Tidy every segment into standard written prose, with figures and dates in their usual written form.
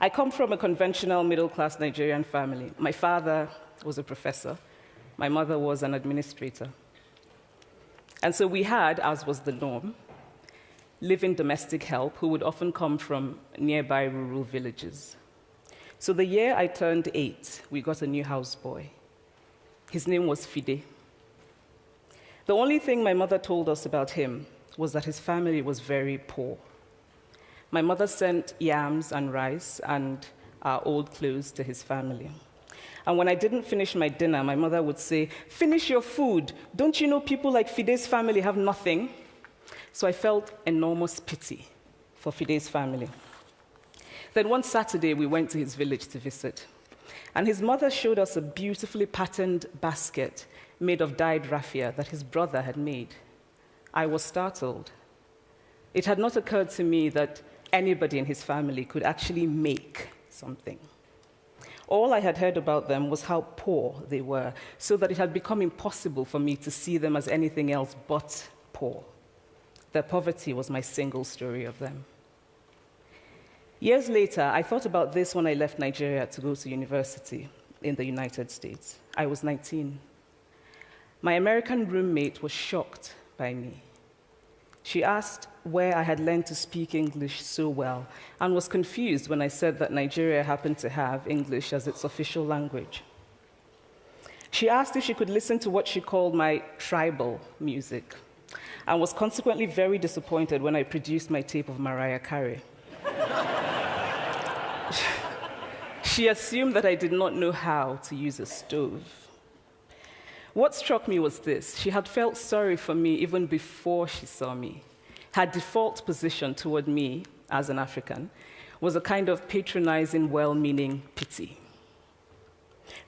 I come from a conventional middle-class Nigerian family. My father was a professor. My mother was an administrator. And so we had, as was the norm, live-in domestic help who would often come from nearby rural villages. So the year I turned 8, we got a new houseboy. His name was Fide. The only thing my mother told us about him was that his family was very poor. My mother sent yams and rice and our old clothes to his family. And when I didn't finish my dinner, my mother would say, "Finish your food. Don't you know people like Fide's family have nothing?" So I felt enormous pity for Fide's family. Then one Saturday, we went to his village to visit. And his mother showed us a beautifully patterned basket made of dyed raffia that his brother had made. I was startled. It had not occurred to me that anybody in his family could actually make something. All I had heard about them was how poor they were, so that it had become impossible for me to see them as anything else but poor. Their poverty was my single story of them. Years later, I thought about this when I left Nigeria to go to university in the United States. I was 19. My American roommate was shocked by me. She asked where I had learned to speak English so well and was confused when I said that Nigeria happened to have English as its official language. She asked if she could listen to what she called my tribal music and was consequently very disappointed when I produced my tape of Mariah Carey. She assumed that I did not know how to use a stove. What struck me was this: she had felt sorry for me even before she saw me. Her default position toward me, as an African, was a kind of patronizing, well-meaning pity.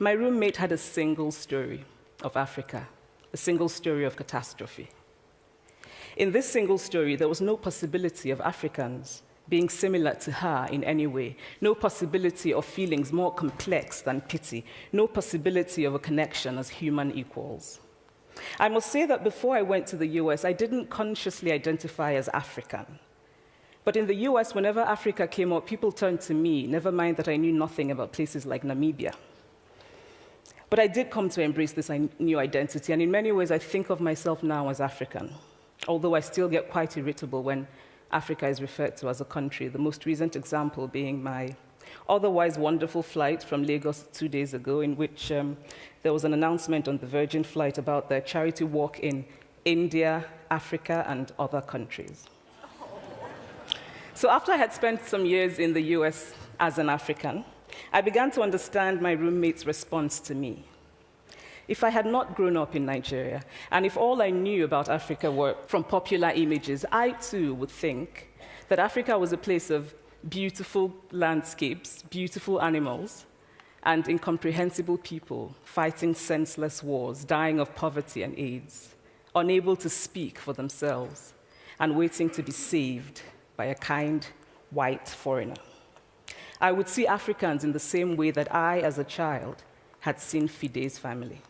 My roommate had a single story of Africa, a single story of catastrophe. In this single story, there was no possibility of Africans being similar to her in any way, no possibility of feelings more complex than pity, no possibility of a connection as human equals. I must say that before I went to the US, I didn't consciously identify as African. But in the US, whenever Africa came up, people turned to me, never mind that I knew nothing about places like Namibia. But I did come to embrace this new identity, and in many ways, I think of myself now as African, although I still get quite irritable when Africa is referred to as a country, the most recent example being my otherwise wonderful flight from Lagos 2 days ago, in which there was an announcement on the Virgin flight about their charity walk in India, Africa, and other countries. So after I had spent some years in the US as an African, I began to understand my roommate's response to me. If I had not grown up in Nigeria, and if all I knew about Africa were from popular images, I too would think that Africa was a place of beautiful landscapes, beautiful animals, and incomprehensible people fighting senseless wars, dying of poverty and AIDS, unable to speak for themselves, and waiting to be saved by a kind white foreigner. I would see Africans in the same way that I, as a child, had seen Fide's family.